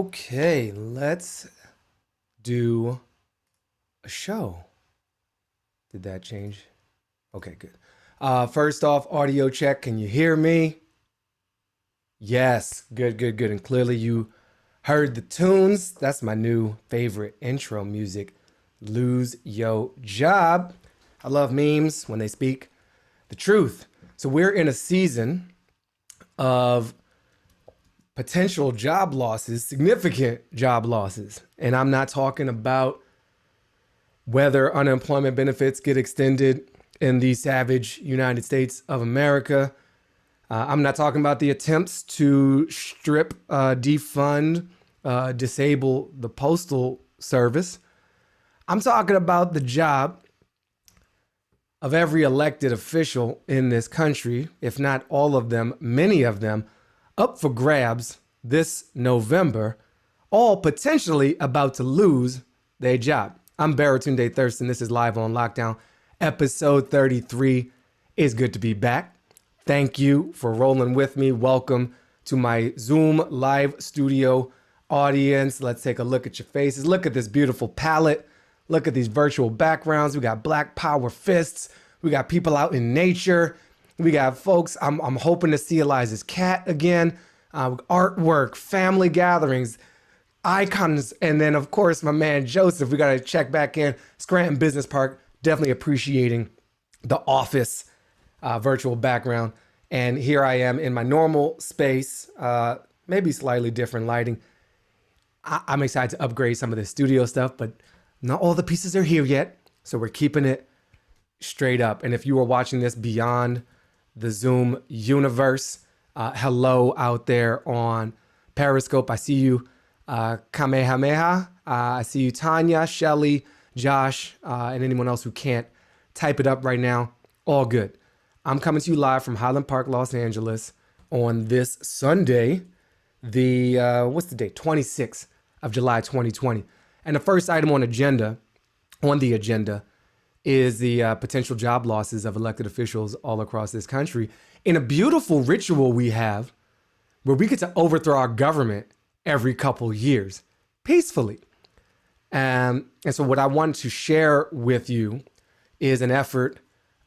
Okay, let's do a show. Did that change? Okay, good. First off, audio check. Can you hear me? Yes, good, good, good. And clearly you heard the tunes. That's my new favorite intro music. Lose Yo Job. I love memes when they speak the truth. So we're in a season of potential job losses, significant job losses. And I'm not talking about whether unemployment benefits get extended in the savage United States of America. I'm not talking about the attempts to strip, defund, disable the Postal Service. I'm talking about the job of every elected official in this country, if not all of them, many of them, up for grabs this November, all potentially about to lose their job. I'm Baratunde Thurston. This is Live on Lockdown, episode 33. It's good to be back. Thank you for rolling with me. Welcome to my Zoom live studio audience. Let's take a look at your faces. Look at this beautiful palette. Look at these virtual backgrounds. We got Black Power fists. We got people out in nature. We got folks. I'm hoping to see Eliza's cat again. Artwork, family gatherings, icons, and then of course my man Joseph. We got to check back in Scranton Business Park. Definitely appreciating the office virtual background. And here I am in my normal space, maybe slightly different lighting. I'm excited to upgrade some of the studio stuff, but not all the pieces are here yet. So we're keeping it straight up. And if you are watching this beyond the Zoom universe, hello out there on Periscope. I see you, Kamehameha. I see you, Tanya, Shelly, Josh, and anyone else who can't type it up right now. All good. I'm coming to you live from Highland Park, Los Angeles on this Sunday, what's the date? 26th of July, 2020. And the first item on the agenda is the potential job losses of elected officials all across this country in a beautiful ritual we have where we get to overthrow our government every couple years peacefully. And so what I want to share with you is an effort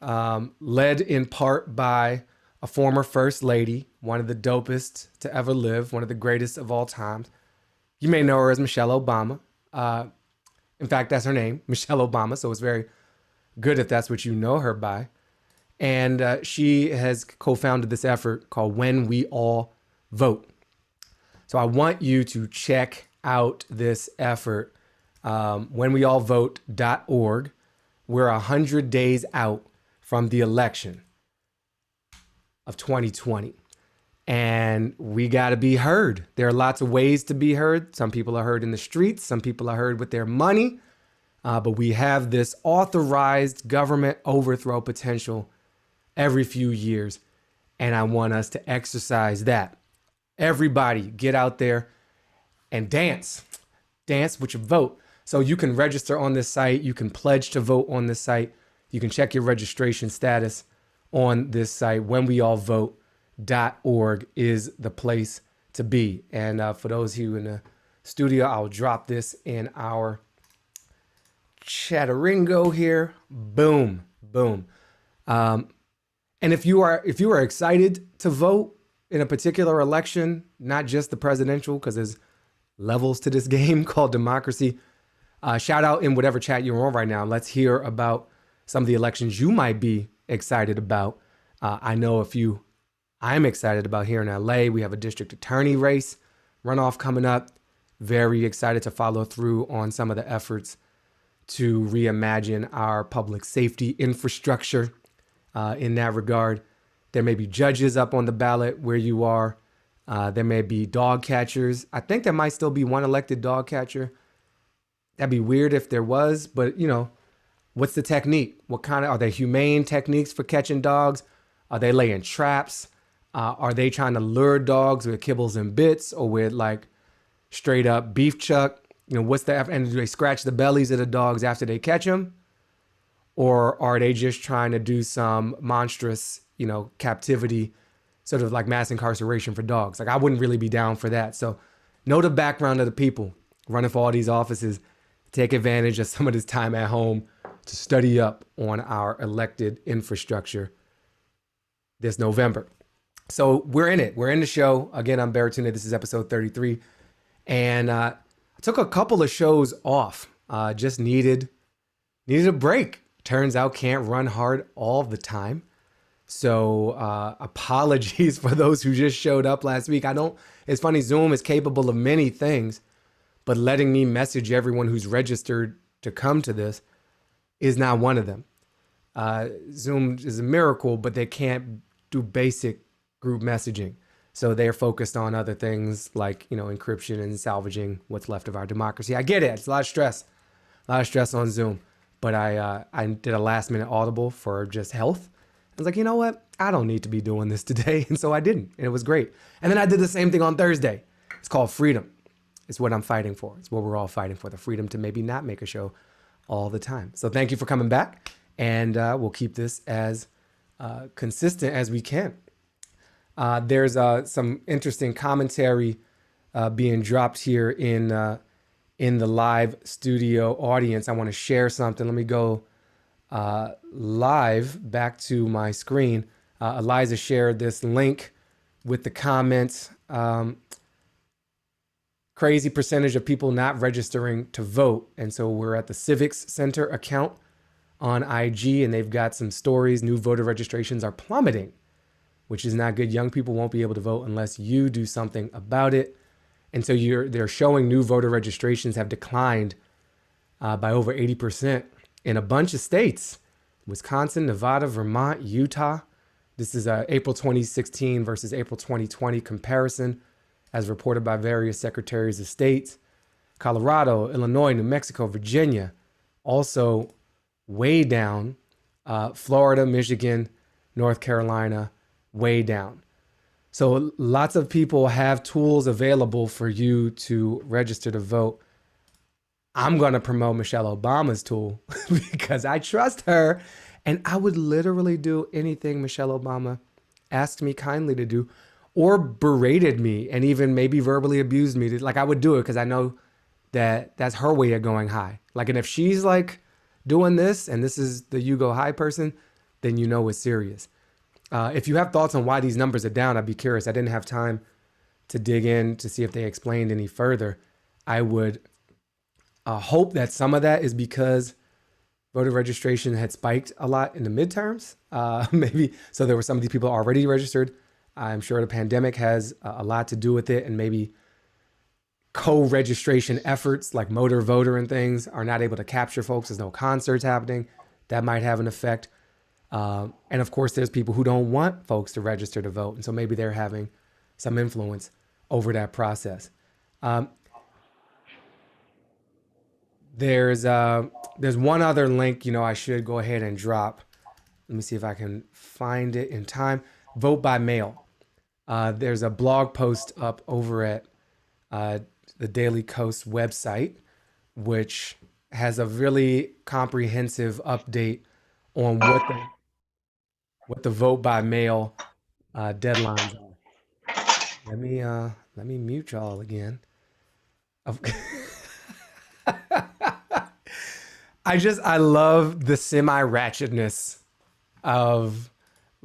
led in part by a former first lady, one of the dopest to ever live, one of the greatest of all times. You may know her as Michelle Obama. In fact, that's her name, Michelle Obama. So it's very good if that's what you know her by. And she has co-founded this effort called When We All Vote. So I want you to check out this effort, whenweallvote.org. We're 100 days out from the election of 2020. And we got to be heard. There are lots of ways to be heard. Some people are heard in the streets. Some people are heard with their money. But we have this authorized government overthrow potential every few years. And I want us to exercise that. Everybody get out there and dance. Dance with your vote. So you can register on this site. You can pledge to vote on this site. You can check your registration status on this site. Whenweallvote.org is the place to be. And for those of you in the studio, I'll drop this in our chatteringo here. Boom, boom. And if you are excited to vote in a particular election, not just the presidential, because there's levels to this game called democracy, shout out in whatever chat you're on right now. Let's hear about some of the elections you might be excited about. I know a few I'm excited about here in LA. We have a district attorney race runoff coming up. Very excited to follow through on some of the efforts to reimagine our public safety infrastructure in that regard. There may be judges up on the ballot where you are. There may be dog catchers. I think there might still be one elected dog catcher. That'd be weird if there was, but what's the technique? What kind of, are they humane techniques for catching dogs? Are they laying traps? Are they trying to lure dogs with kibbles and bits or with like straight up beef chuck? What's the, and do they scratch the bellies of the dogs after they catch them? Or are they just trying to do some monstrous, captivity, sort of like mass incarceration for dogs? Like I wouldn't really be down for that. So know the background of the people running for all these offices, take advantage of some of this time at home to study up on our elected infrastructure this November. So we're in it. We're in the show. Again, I'm Baratuna. This is episode 33. And I took a couple of shows off. Just needed a break. Turns out can't run hard all the time. So apologies for those who just showed up last week. It's funny, Zoom is capable of many things, but letting me message everyone who's registered to come to this is not one of them. Zoom is a miracle, but they can't do basic group messaging. So they're focused on other things like, encryption and salvaging what's left of our democracy. I get it. It's a lot of stress on Zoom. But I did a last minute audible for just health. I was like, you know what? I don't need to be doing this today. And so I didn't. And it was great. And then I did the same thing on Thursday. It's called freedom. It's what I'm fighting for. It's what we're all fighting for, the freedom to maybe not make a show all the time. So thank you for coming back. And we'll keep this as consistent as we can. There's some interesting commentary being dropped here in the live studio audience. I want to share something. Let me go live back to my screen. Eliza shared this link with the comments. Crazy percentage of people not registering to vote. And so we're at the Civics Center account on IG, and they've got some stories. New voter registrations are plummeting, which is not good. Young people won't be able to vote unless you do something about it. And so they're showing new voter registrations have declined by over 80% in a bunch of states: Wisconsin, Nevada, Vermont, Utah. This is April 2016 versus April 2020 comparison, as reported by various secretaries of state. Colorado, Illinois, New Mexico, Virginia, also way down. Florida, Michigan, North Carolina, way down. So lots of people have tools available for you to register to vote. I'm going to promote Michelle Obama's tool because I trust her, and I would literally do anything Michelle Obama asked me kindly to do, or berated me and even maybe verbally abused me. Like, I would do it because I know that that's her way of going high. Like, and if she's like doing this and this is the you go high person, then you know it's serious. If you have thoughts on why these numbers are down, I'd be curious. I didn't have time to dig in to see if they explained any further. I would hope that some of that is because voter registration had spiked a lot in the midterms. Maybe so there were some of these people already registered. I'm sure the pandemic has a lot to do with it, and maybe co-registration efforts like Motor Voter and things are not able to capture folks. There's no concerts happening. That might have an effect. And of course, there's people who don't want folks to register to vote. And so maybe they're having some influence over that process. There's one other link, I should go ahead and drop. Let me see if I can find it in time. Vote by mail. There's a blog post up over at the Daily Kos website, which has a really comprehensive update on what the vote by mail deadlines are. Let me mute y'all again. I love the semi-ratchetness of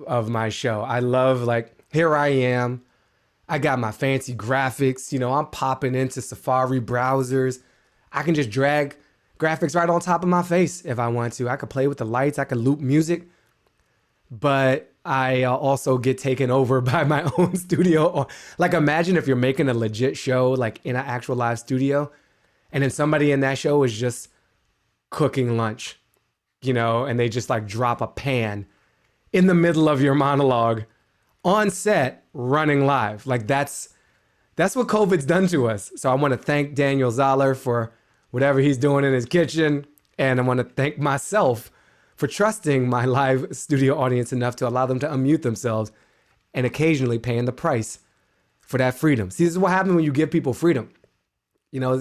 my show. I love, like, here I am. I got my fancy graphics. I'm popping into Safari browsers. I can just drag graphics right on top of my face if I want to. I could play with the lights. I could loop music. But I also get taken over by my own studio. Like, imagine if you're making a legit show, like in an actual live studio, and then somebody in that show is just cooking lunch, and they just like drop a pan in the middle of your monologue on set running live. Like, that's what COVID's done to us. So I want to thank Daniel Zoller for whatever he's doing in his kitchen. And I want to thank myself for trusting my live studio audience enough to allow them to unmute themselves and occasionally paying the price for that freedom. See, this is what happens when you give people freedom.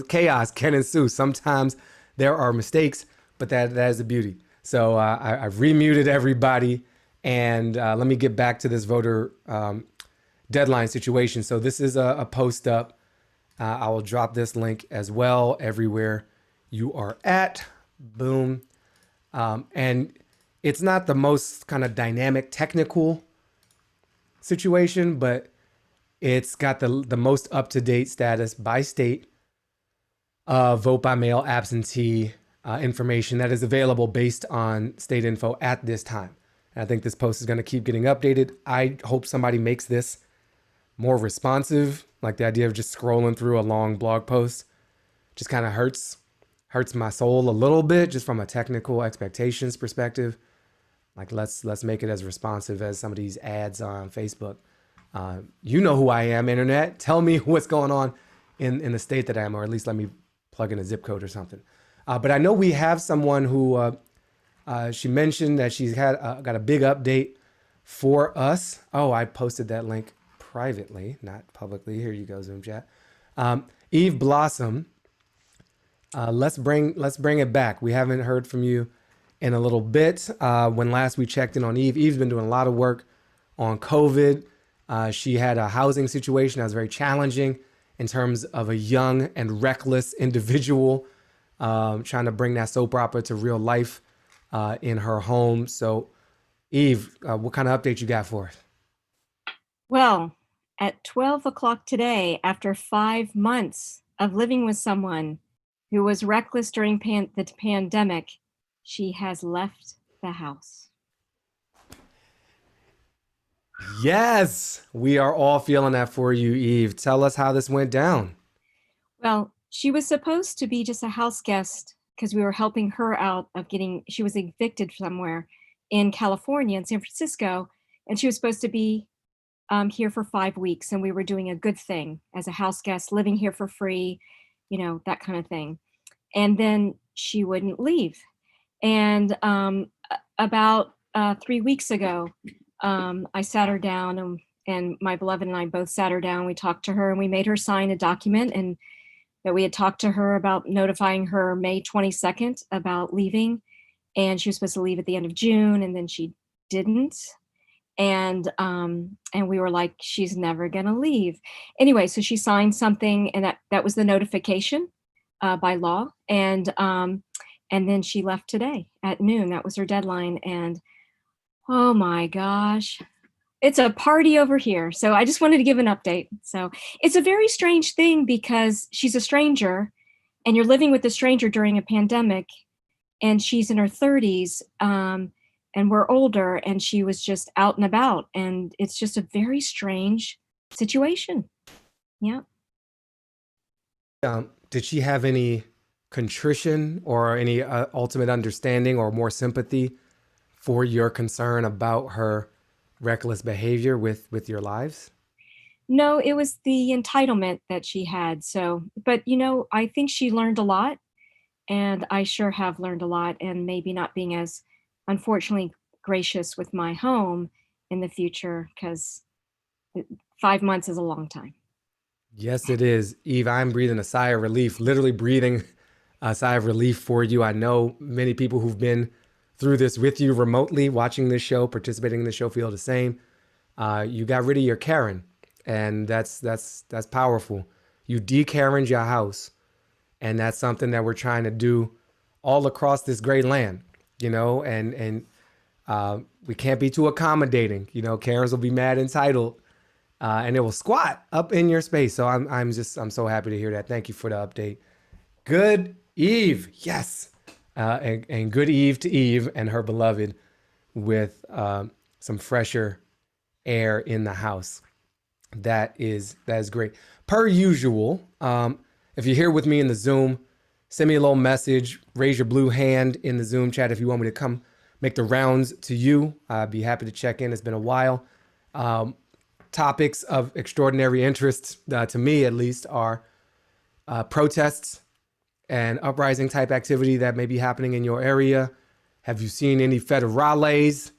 Chaos can ensue. Sometimes there are mistakes, but that is the beauty. So I've remuted everybody, and let me get back to this voter deadline situation. So this is a post up I will drop this link as well everywhere you are at. Boom. And it's not the most kind of dynamic technical situation, but it's got the most up-to-date status by state vote by mail absentee information that is available based on state info at this time. And I think this post is going to keep getting updated. I hope somebody makes this more responsive. Like the idea of just scrolling through a long blog post just kind of hurts my soul a little bit, just from a technical expectations perspective. Like let's make it as responsive as some of these ads on Facebook. You know who I am, internet. Tell me what's going on in the state that I am, or at least let me plug in a zip code or something. But I know we have someone who she mentioned that she's got a big update for us. Oh, I posted that link privately, not publicly. Here you go, Zoom chat. Eve Blossom. Let's bring it back. We haven't heard from you in a little bit. When last we checked in on Eve, Eve's been doing a lot of work on COVID. She had a housing situation that was very challenging in terms of a young and reckless individual trying to bring that soap opera to real life in her home. So, Eve, what kind of update you got for us? Well, at 12 o'clock today, after 5 months of living with someone who was reckless during the pandemic, she has left the house. Yes, we are all feeling that for you, Eve. Tell us how this went down. Well, she was supposed to be just a house guest because we were helping her out of she was evicted somewhere in California, in San Francisco, and she was supposed to be here for 5 weeks, and we were doing a good thing as a house guest, living here for free, that kind of thing. And then she wouldn't leave. And about 3 weeks ago, I sat her down, and my beloved and I both sat her down. We talked to her, and we made her sign a document, and that we had talked to her about notifying her May 22nd about leaving. And she was supposed to leave at the end of June, and then she didn't. And we were like, she's never gonna leave. Anyway, so she signed something, and that was the notification by law. And then she left today at noon. That was her deadline. And oh my gosh, it's a party over here. So I just wanted to give an update. So it's a very strange thing because she's a stranger, and you're living with a stranger during a pandemic, and she's in her 30s. And we're older, and she was just out and about, and it's just a very strange situation. Yeah. Did she have any contrition or any ultimate understanding or more sympathy for your concern about her reckless behavior with your lives? No, it was the entitlement that she had. So, but I think she learned a lot, and I sure have learned a lot, and maybe not being as, unfortunately, gracious with my home in the future, because 5 months is a long time. Yes, it is. Eve, I'm breathing a sigh of relief, literally breathing a sigh of relief for you. I know many people who've been through this with you remotely, watching this show, participating in the show, feel the same. You got rid of your Karen, and that's powerful. You de-Karened your house, and that's something that we're trying to do all across this great land, and we can't be too accommodating. Karens will be mad entitled, and it will squat up in your space. So I'm so happy to hear that. Thank you for the update. Good Eve, yes, and good Eve to Eve and her beloved with some fresher air in the house. That is great. Per usual, if you're here with me in the Zoom, send me a little message. Raise your blue hand in the Zoom chat if you want me to come make the rounds to you. I'd be happy to check in. It's been a while. Topics of extraordinary interest, to me at least, are protests and uprising type activity that may be happening in your area. Have you seen any federales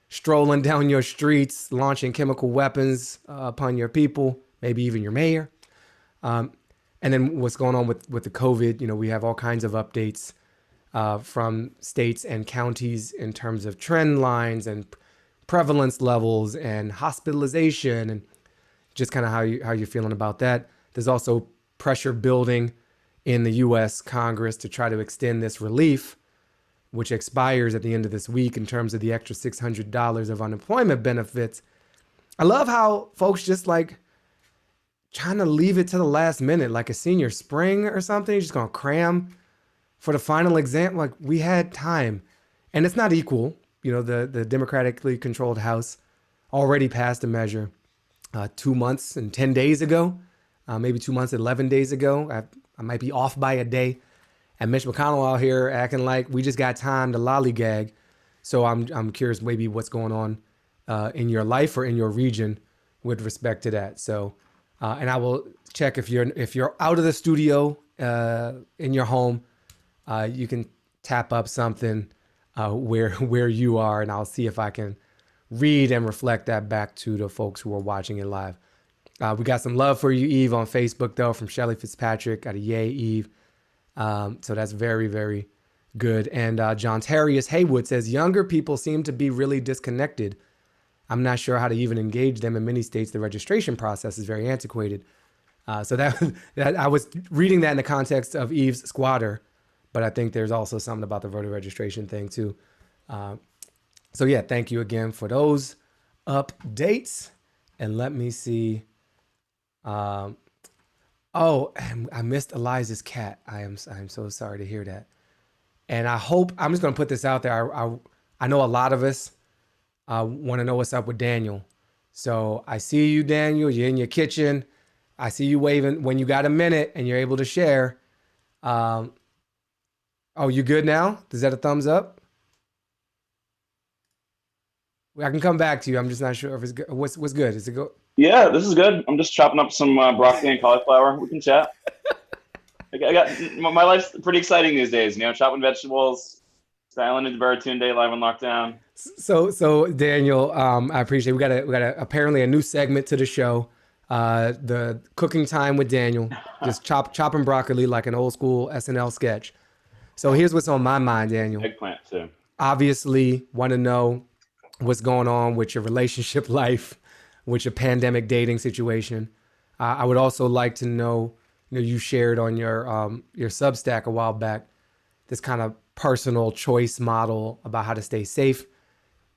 strolling down your streets, launching chemical weapons upon your people, maybe even your mayor? And then what's going on with the COVID? We have all kinds of updates from states and counties in terms of trend lines and prevalence levels and hospitalization, and just kind of how you're feeling about that. There's also pressure building in the U.S. Congress to try to extend this relief, which expires at the end of this week in terms of the extra $600 of unemployment benefits. I love how folks just like trying to leave it to the last minute, like a senior spring or something. You're just going to cram for the final exam. Like, we had time. And it's not equal. You know, the democratically controlled House already passed a measure 2 months and 10 days ago, maybe 2 months and 11 days ago. I might be off by a day. And Mitch McConnell out here acting like we just got time to lollygag. So I'm curious maybe what's going on in your life or in your region with respect to that. So, and I will check if you're out of the studio in your home, you can tap up something where you are, and I'll see if I can read and reflect that back to the folks who are watching it live. We got some love for you, Eve, on Facebook, though, from Shelly Fitzpatrick. Got a yay, Eve. So that's very, very good. And John Terrius Haywood says, younger people seem to be really disconnected. I'm not sure how to even engage them. In many states, the registration process is very antiquated. So that I was reading that in the context of Eve's squatter, but I think there's also something about the voter registration thing too. So yeah, thank you again for those updates. And let me see. Oh, I missed Eliza's cat. I'm so sorry to hear that. And I hope, I'm just going to put this out there. I know a lot of us want to know what's up with Daniel. So I see you, Daniel. You're in your kitchen. I see you waving when you got a minute and you're able to share. Oh, you good now? Is that a thumbs up? I can come back to you. I'm just not sure if it's good. What's good? Is it go? Yeah, this is good. I'm just chopping up some broccoli and cauliflower. We can chat. I got my life's pretty exciting these days. You know, chopping vegetables, styling into Baritune Day live on lockdown. So Daniel, I appreciate it. We got apparently a new segment to the show, the cooking time with Daniel. Just chopping broccoli like an old school SNL sketch. So here's what's on my mind, Daniel. Eggplant too. Obviously, want to know what's going on with your relationship life, with your pandemic dating situation. I would also like to know, you shared on your Substack a while back, this kind of personal choice model about how to stay safe,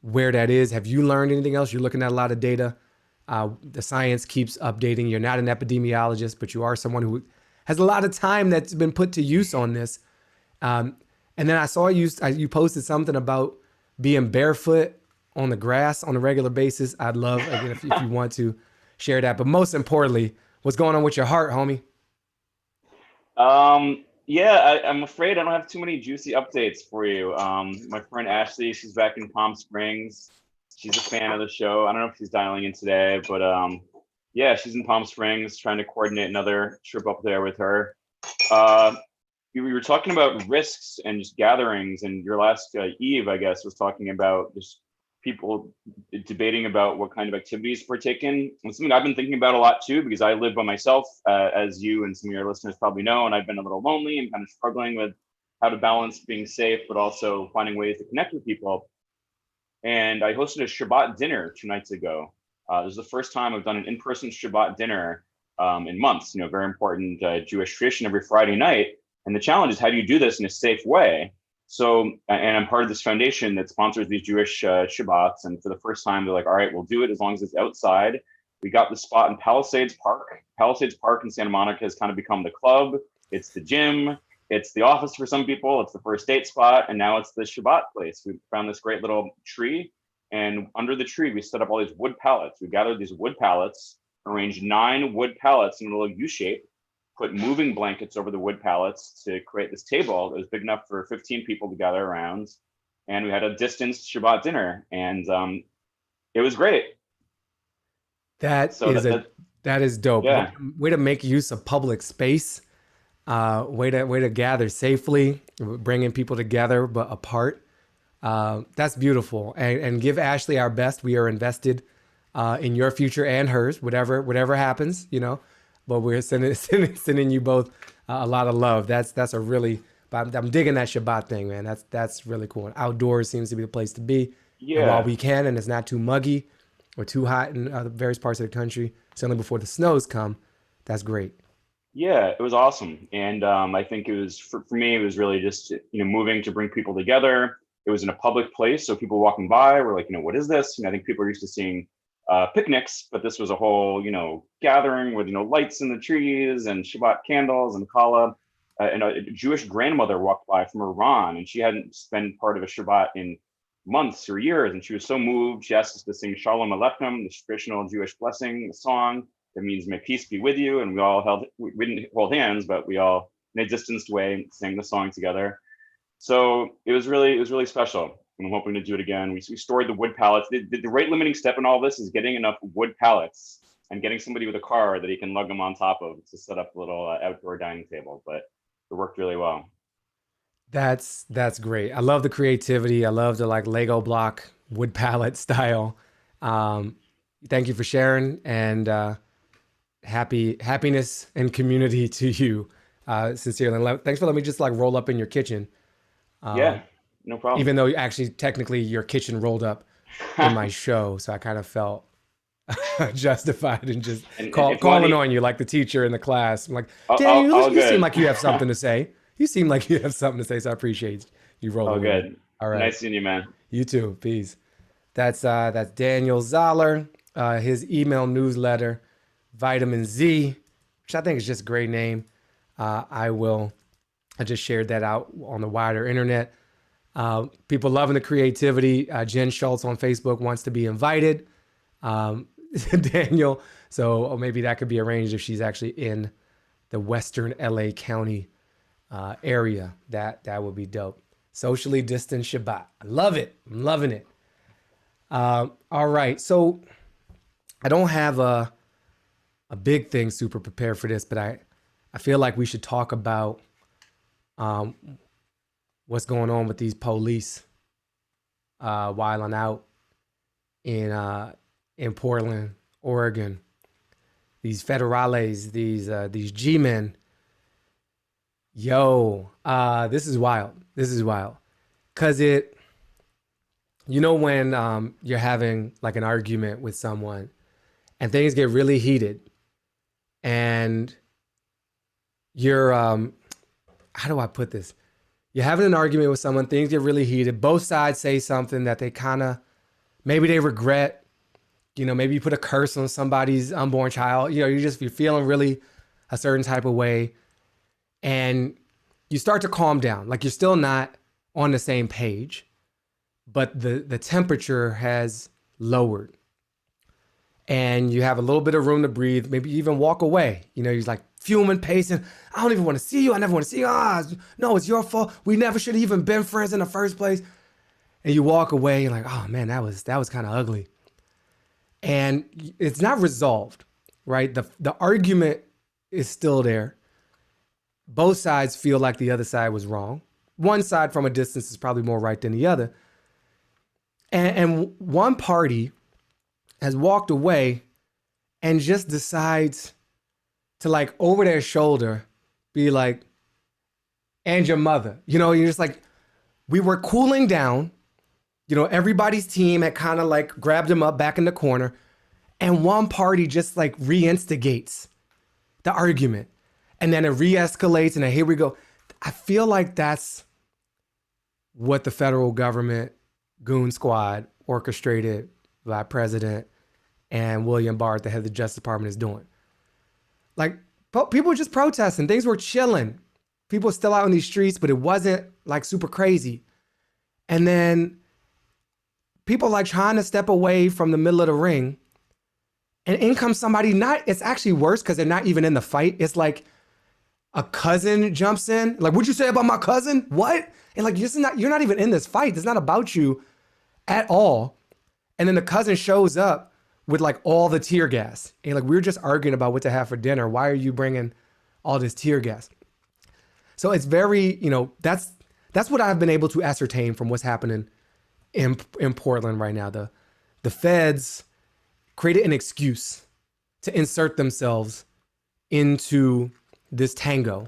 where that is. Have you learned anything else? You're looking at a lot of data. The science keeps updating. You're not an epidemiologist, but you are someone who has a lot of time that's been put to use on this. And then I saw you posted something about being barefoot on the grass on a regular basis. I'd love, again, if you want to share that. But most importantly, what's going on with your heart, homie? Yeah, I'm afraid I don't have too many juicy updates for you. My friend Ashley, she's back in Palm Springs. She's a fan of the show. I don't know if she's dialing in today, but yeah, she's in Palm Springs trying to coordinate another trip up there with her. We were talking about risks and just gatherings, and your last Eve, I guess, was talking about just people debating about what kind of activities partake in. And something I've been thinking about a lot too, because I live by myself, as you and some of your listeners probably know, and I've been a little lonely and kind of struggling with how to balance being safe, but also finding ways to connect with people. And I hosted a Shabbat dinner 2 nights ago. This is the first time I've done an in-person Shabbat dinner in months, very important Jewish tradition every Friday night. And the challenge is, how do you do this in a safe way? So, and I'm part of this foundation that sponsors these Jewish Shabbats. And for the first time, they're like, all right, we'll do it as long as it's outside. We got the spot in Palisades Park. Palisades Park in Santa Monica has kind of become the club. It's the gym. It's the office for some people. It's the first date spot. And now it's the Shabbat place. We found this great little tree. And under the tree, we set up all these wood pallets. We gathered these wood pallets, arranged 9 wood pallets in a little U shape, put moving blankets over the wood pallets to create this table that was big enough for 15 people to gather around. And we had a distanced Shabbat dinner, and it was great. That is dope. Yeah. Way to make use of public space. Way to gather safely, bringing people together but apart. That's beautiful. And give Ashley our best. We are invested in your future and hers, whatever happens, But we're sending you both a lot of love. That's a really, I'm digging that Shabbat thing, man. That's really cool. And outdoors seems to be the place to be. Yeah. While we can, and it's not too muggy or too hot in various parts of the country, certainly before the snows come. That's great. Yeah, it was awesome. And I think it was for me, it was really just, moving to bring people together. It was in a public place. So people walking by were like, what is this? I think people are used to seeing picnics, but this was a whole, gathering with, lights in the trees and Shabbat candles and challah. And a Jewish grandmother walked by from Iran, and she hadn't spent part of a Shabbat in months or years. And she was so moved. She asked us to sing Shalom Aleichem, the traditional Jewish blessing song that means may peace be with you. And we didn't hold hands, but we all in a distanced way sang the song together. So it was really special. And I'm hoping to do it again. We stored the wood pallets. The rate limiting step in all this is getting enough wood pallets and getting somebody with a car that he can lug them on top of to set up a little outdoor dining table. But it worked really well. That's great. I love the creativity. I love the like Lego block wood palette style. Thank you for sharing, and happiness and community to you, sincerely. And thanks for letting me just like roll up in your kitchen. Yeah, no problem. Even though actually technically your kitchen rolled up in my show, so I kind of felt justified in just calling on you like the teacher in the class. I'm like, Daniel, you seem like you have something to say. You seem like you have something to say, so I appreciate you rolling. Oh, good. All right. Nice seeing you, man. You too. Peace. That's Daniel Zoller. His email newsletter, Vitamin Z, which I think is just a great name. I just shared that out on the wider internet. People loving the creativity. Jen Schultz on Facebook wants to be invited. Daniel. So maybe that could be arranged if she's actually in the Western LA County area. That would be dope. Socially distant Shabbat. I love it. I'm loving it. All right. So I don't have a big thing super prepared for this, but I feel like we should talk about what's going on with these police wilding out in Portland, Oregon. These federales, these G-men. Yo, this is wild. This is wild. Cause when you're having like an argument with someone and things get really heated and you're, how do I put this? You're having an argument with someone, things get really heated. Both sides say something that they maybe they regret, maybe you put a curse on somebody's unborn child, you're feeling really a certain type of way. And you start to calm down, like you're still not on the same page, but the temperature has lowered and you have a little bit of room to breathe, maybe even walk away. You're like fuming, pacing. I don't even want to see you. I never want to see you. No, it's your fault. We never should have even been friends in the first place. And you walk away, you're like, oh man, that was kind of ugly. And it's not resolved, right? The argument is still there. Both sides feel like the other side was wrong. One side from a distance is probably more right than the other. And one party has walked away and just decides to like over their shoulder be like, and your mother, you're just like, we were cooling down, everybody's team had kind of like grabbed him up back in the corner, and one party just like re-instigates the argument. And then it re-escalates, and then here we go. I feel like that's what the federal government goon squad orchestrated by President and William Barr at the head of the Justice Department is doing. Like, people were just protesting. Things were chilling. People were still out in these streets, but it wasn't like super crazy. And then people like trying to step away from the middle of the ring, and in comes somebody, it's actually worse because they're not even in the fight. It's like a cousin jumps in, like, what'd you say about my cousin? What? And like, you're not even in this fight. It's not about you at all. And then the cousin shows up with like all the tear gas. And like, we were just arguing about what to have for dinner. Why are you bringing all this tear gas? So it's very, that's what I've been able to ascertain from what's happening in Portland right now. The feds created an excuse to insert themselves into this tango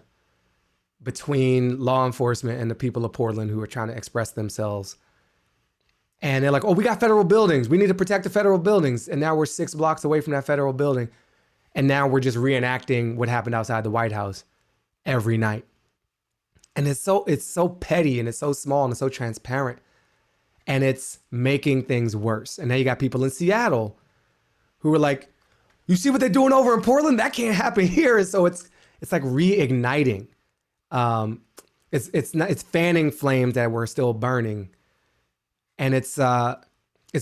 between law enforcement and the people of Portland who are trying to express themselves. And they're like, oh, we got federal buildings. We need to protect the federal buildings. And now we're 6 blocks away from that federal building. And now we're just reenacting what happened outside the White House every night. And it's so petty and it's so small and it's so transparent. And it's making things worse. And now you got people in Seattle who are like, you see what they're doing over in Portland? That can't happen here. And so it's like reigniting. It's fanning flames that were still burning. And it's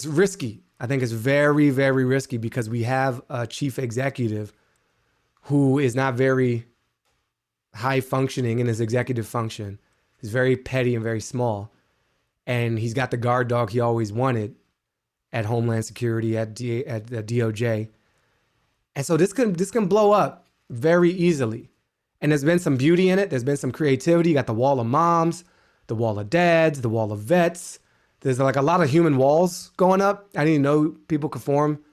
risky. I think it's very, very risky because we have a chief executive who is not very high functioning in his executive function. He's very petty and very small. And he's got the guard dog he always wanted at Homeland Security, at the DOJ. And so this can blow up very easily. And there's been some beauty in it. There's been some creativity. You got the wall of moms, the wall of dads, the wall of vets. There's like a lot of human walls going up. I didn't know people could form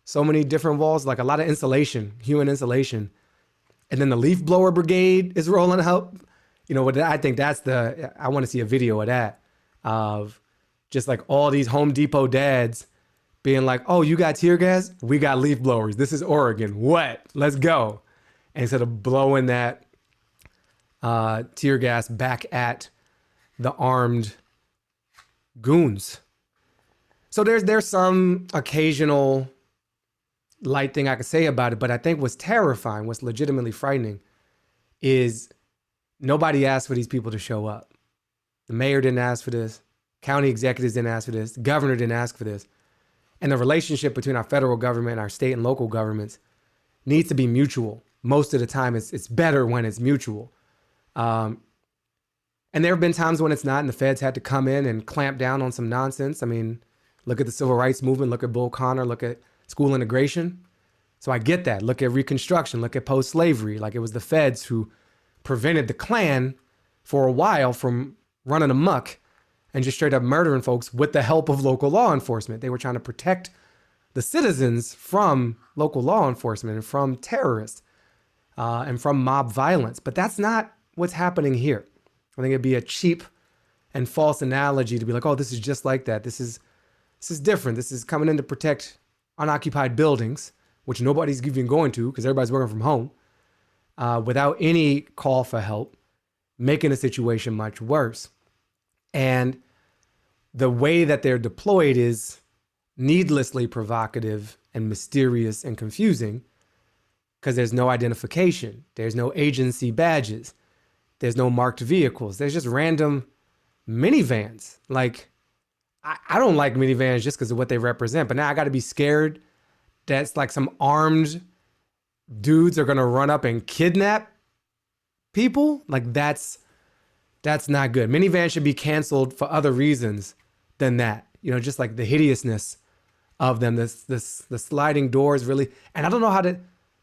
so many different walls, like a lot of insulation, human insulation. And then the leaf blower brigade is rolling out. You know, I think I want to see a video of that, of just like all these Home Depot dads being like, oh, you got tear gas? We got leaf blowers. This is Oregon. What? Let's go. And instead of blowing that tear gas back at the armed goons. So there's some occasional light thing I could say about it, but I think what's terrifying, what's legitimately frightening, is nobody asked for these people to show up. The mayor didn't ask for this. County executives didn't ask for this. The governor didn't ask for this. And the relationship between our federal government and our state and local governments needs to be mutual. Most of the time, it's better when it's mutual. And there have been times when it's not, and the feds had to come in and clamp down on some nonsense. I mean, look at the civil rights movement, look at Bull Connor, look at school integration. So I get that. Look at Reconstruction, look at post-slavery. Like, it was the feds who prevented the Klan for a while from running amok and just straight up murdering folks with the help of local law enforcement. They were trying to protect the citizens from local law enforcement and from terrorists and from mob violence. But that's not what's happening here. I think it'd be a cheap and false analogy to be like, oh, this is just like that. This is different. This is coming in to protect unoccupied buildings, which nobody's even going to because everybody's working from home, without any call for help, making the situation much worse. And the way that they're deployed is needlessly provocative and mysterious and confusing because there's no identification. There's no agency badges. There's no marked vehicles. There's just random minivans. Like, I don't like minivans just because of what they represent, but now I got to be scared that's like some armed dudes are going to run up and kidnap people. Like, that's not good. Minivans should be canceled for other reasons than that. You know, just like the hideousness of them, the sliding doors really. And I don't know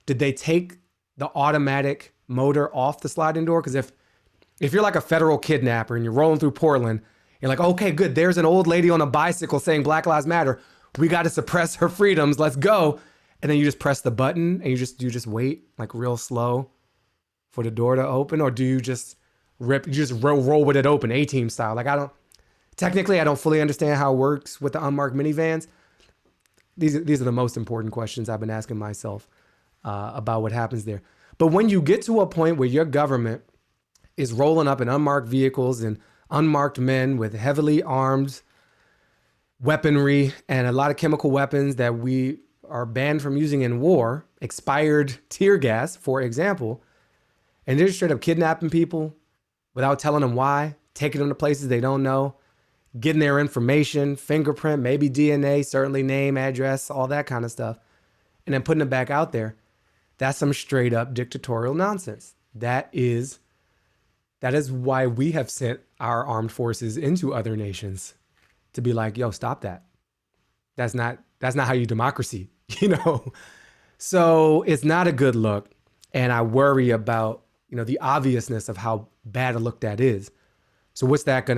did they take the automatic motor off the sliding door? Because if you're like a federal kidnapper and you're rolling through Portland, you're like, okay, good. There's an old lady on a bicycle saying Black Lives Matter. We got to suppress her freedoms. Let's go. And then you just press the button and you just wait like real slow for the door to open, or do you just roll with it open, A-Team style? Like, I don't fully understand how it works with the unmarked minivans. These are the most important questions I've been asking myself about what happens there. But when you get to a point where your government is rolling up in unmarked vehicles and unmarked men with heavily armed weaponry and a lot of chemical weapons that we are banned from using in war, expired tear gas, for example, and they're just straight up kidnapping people without telling them why, taking them to places they don't know, getting their information, fingerprint, maybe DNA, certainly name, address, all that kind of stuff, and then putting it back out there. That's some straight up dictatorial nonsense. That is why we have sent our armed forces into other nations to be like, yo, stop that. That's not how you democracy, you know? So it's not a good look. And I worry about, you know, the obviousness of how bad a look that is. So what's that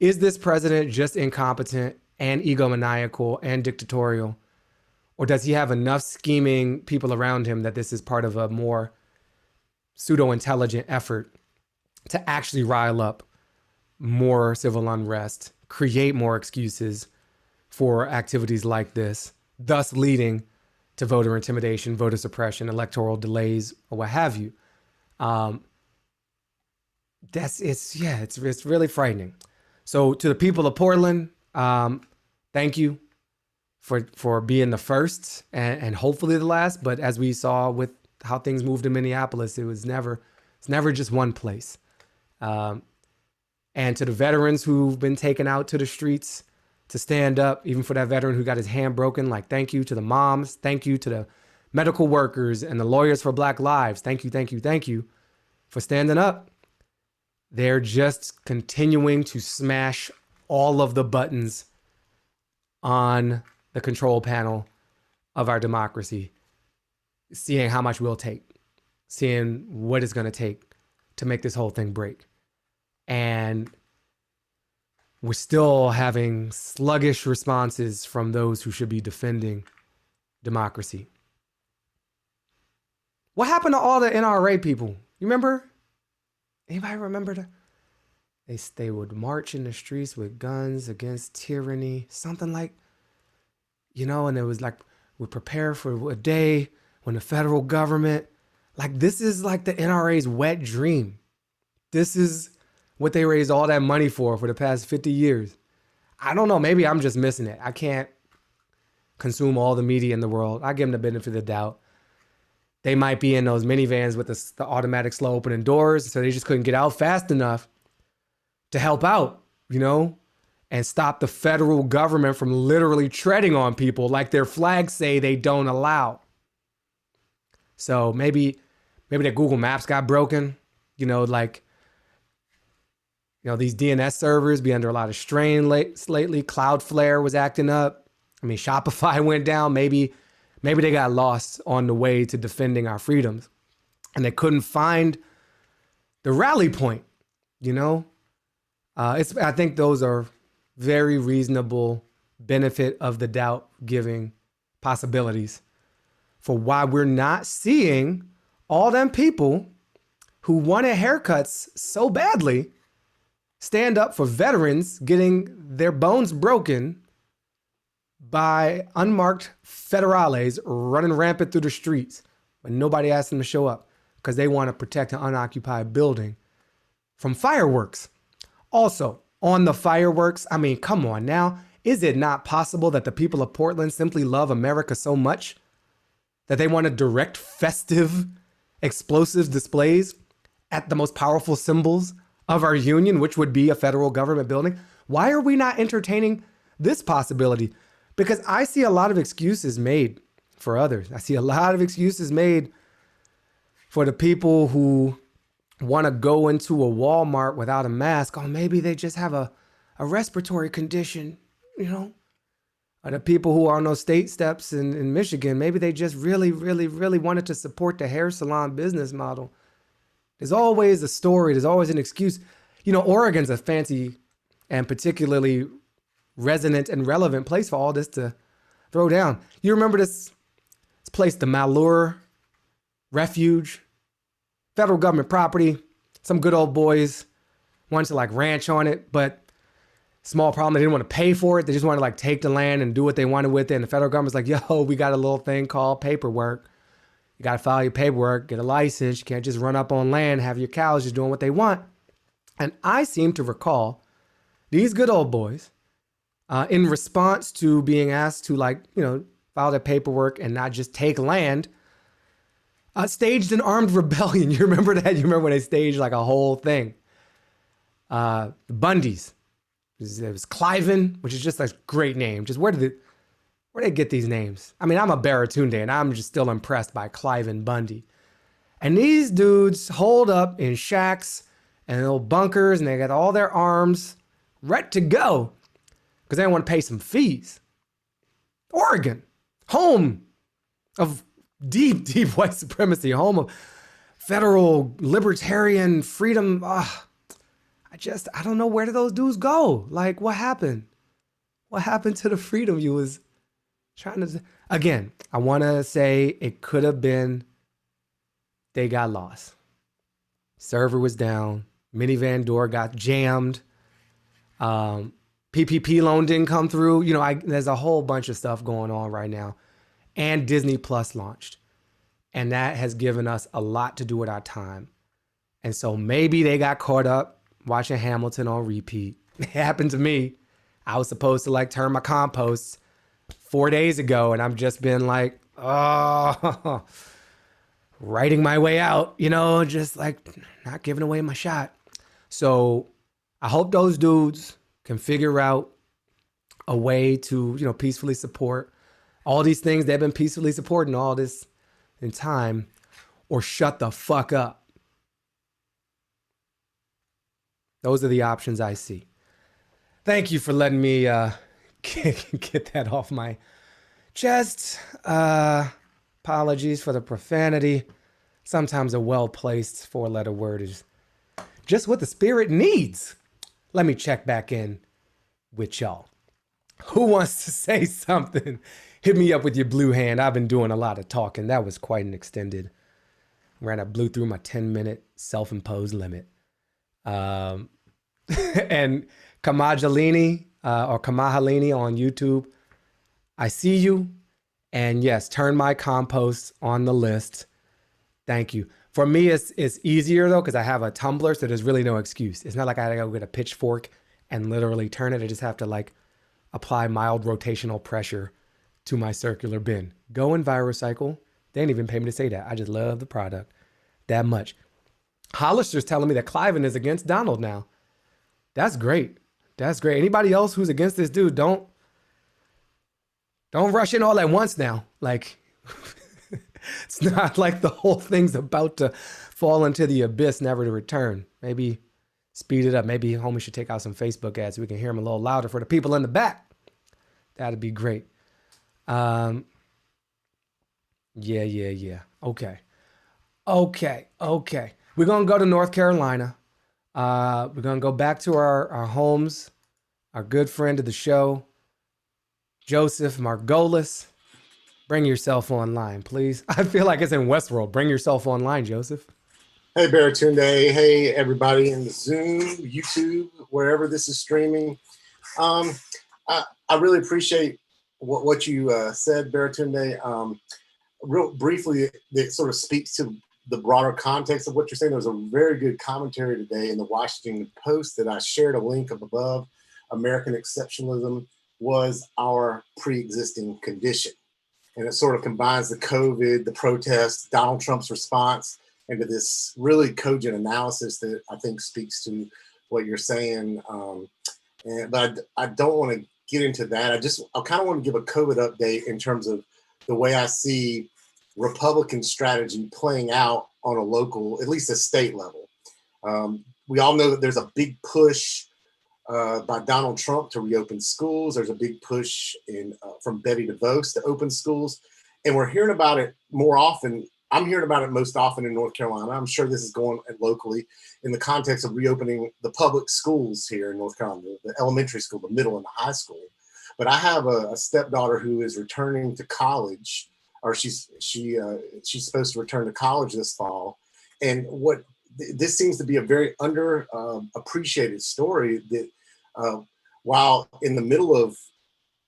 is this president just incompetent and egomaniacal and dictatorial? Or does he have enough scheming people around him that this is part of a more pseudo-intelligent effort to actually rile up more civil unrest, create more excuses for activities like this, thus leading to to voter intimidation, voter suppression, electoral delays, or what have you. It's really frightening. So to the people of Portland, thank you for being the first and hopefully the last. But as we saw with how things moved in Minneapolis, it's never just one place. And to the veterans who've been taken out to the streets to stand up, even for that veteran who got his hand broken, like, thank you to the moms. Thank you to the medical workers and the lawyers for Black Lives. Thank you for standing up. They're just continuing to smash all of the buttons on the control panel of our democracy, seeing how much we'll take, seeing what it's going to take to make this whole thing break. And we're still having sluggish responses from those who should be defending democracy. What happened to all the NRA people? You remember? Anybody remember that? They would march in the streets with guns against tyranny, something like, and it was like, we prepare for a day when the federal government, like, this is like the NRA's wet dream. This is what they raised all that money for the past 50 years. I don't know. Maybe I'm just missing it. I can't consume all the media in the world. I give them the benefit of the doubt. They might be in those minivans with the automatic slow opening doors, so they just couldn't get out fast enough to help out, and stop the federal government from literally treading on people like their flags say they don't allow. So maybe that Google Maps got broken, these DNS servers be under a lot of strain lately. Cloudflare was acting up. I mean, Shopify went down. Maybe they got lost on the way to defending our freedoms and they couldn't find the rally point, I think those are very reasonable benefit of the doubt giving possibilities for why we're not seeing all them people who wanted haircuts so badly stand up for veterans getting their bones broken by unmarked federales running rampant through the streets when nobody asked them to show up because they want to protect an unoccupied building from fireworks. Also, on the fireworks, I mean, come on now. Is it not possible that the people of Portland simply love America so much that they want to direct festive explosive displays at the most powerful symbols of our union, which would be a federal government building? Why are we not entertaining this possibility? Because I see a lot of excuses made for others. I see a lot of excuses made for the people who want to go into a Walmart without a mask. Oh, maybe they just have a respiratory condition, Or the people who are on those state steps in Michigan, maybe they just really, really, really wanted to support the hair salon business model. There's always a story. There's always an excuse. Oregon's a fancy and particularly resonant and relevant place for all this to throw down. You remember this place, the Malheur Refuge, federal government property. Some good old boys wanted to ranch on it, but small problem, they didn't want to pay for it. They just wanted to take the land and do what they wanted with it. And the federal government's like, yo, we got a little thing called paperwork. You got to file your paperwork, get a license. You can't just run up on land, have your cows just doing what they want. And I seem to recall these good old boys, in response to being asked to file their paperwork and not just take land, staged an armed rebellion. You remember that? You remember when they staged a whole thing? The Bundys. It was Cliven, which is just a great name. Just where did they get these names? I mean, I'm a Baratunde and I'm just still impressed by Cliven Bundy. And these dudes holed up in shacks and little bunkers and they got all their arms ready to go because they don't want to pay some fees. Oregon, home of deep, deep white supremacy, home of federal libertarian freedom. I don't know, where did those dudes go? What happened? What happened to the freedom you was trying to... Again, I want to say it could have been they got lost. Server was down. Minivan door got jammed. PPP loan didn't come through. There's a whole bunch of stuff going on right now. and Disney Plus launched. And that has given us a lot to do with our time. And so maybe they got caught up watching Hamilton on repeat. It happened to me. I was supposed to like turn my compost 4 days ago, and I've just been like, oh, writing my way out, you know, just like not giving away my shot. So I hope those dudes can figure out a way to, you know, peacefully support all these things they've been peacefully supporting all this in time, or shut the fuck up. Those are the options I see. Thank you for letting me get that off my chest. Apologies for the profanity. Sometimes a well-placed four-letter word is just what the spirit needs. Let me check back in with y'all. Who wants to say something? Hit me up with your blue hand. I've been doing a lot of talking. That was quite an extended. I blew through my 10-minute self-imposed limit. And Kamajalini or Kamahalini on YouTube, I see you. And yes, turn my compost on the list. Thank you. For me, it's easier though, because I have a tumbler, so there's really no excuse. It's not like I gotta go get a pitchfork and literally turn it. I just have to like apply mild rotational pressure to my circular bin. Go EnviroCycle. They didn't even pay me to say that. I just love the product that much. Hollister's telling me that Cliven is against Donald now. That's great. That's great. Anybody else who's against this dude, don't rush in all at once now. Like, it's not like the whole thing's about to fall into the abyss, never to return. Maybe speed it up. Maybe homie should take out some Facebook ads so we can hear him a little louder for the people in the back. That'd be great. Yeah. Okay. We're going to go to North Carolina. We're going to go back to our homes, our good friend of the show, Joseph Margolis. Bring yourself online, please. I feel like it's in Westworld. Bring yourself online, Joseph. Hey, Baratunde. Hey, everybody in the Zoom, YouTube, wherever this is streaming. I really appreciate what you said, Baratunde. Real briefly, it sort of speaks to the broader context of what you're saying. There was a very good commentary today in the Washington Post that I shared a link of above. American exceptionalism was our pre-existing condition. And it sort of combines the COVID, the protests, Donald Trump's response into this really cogent analysis that I think speaks to what you're saying. But I don't want to get into that. I kind of want to give a COVID update in terms of the way I see Republican strategy playing out on a local, at least a state level. We all know that there's a big push by Donald Trump to reopen schools. There's a big push from Betty DeVos to open schools. And we're hearing about it more often. I'm hearing about it most often in North Carolina. I'm sure this is going locally in the context of reopening the public schools here in North Carolina, the elementary school, the middle, and the high school. But I have a stepdaughter who is returning to college, or she's supposed to return to college this fall. And this seems to be a very underappreciated story that while in the middle of